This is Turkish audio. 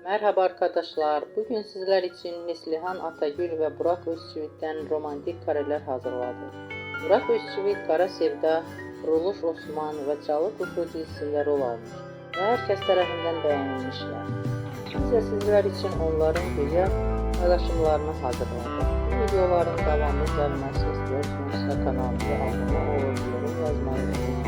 Merhaba arkadaşlar. Bugün sizler için Neslihan Atagül ve Burak Özçivit'ten romantik kareler hazırladı. Burak Özçivit, Kara Sevda, Kuruluş Osman ve Çalı Kuşu dizisinde rol almış ve herkes tarafından beğenilmişler. Biz de sizler için onların güzel paylaşımlarını hazırladık. Bu videoların devamı gelmesini istiyorsanız kanalımıza abone olup yorum yazmayı unutmayın.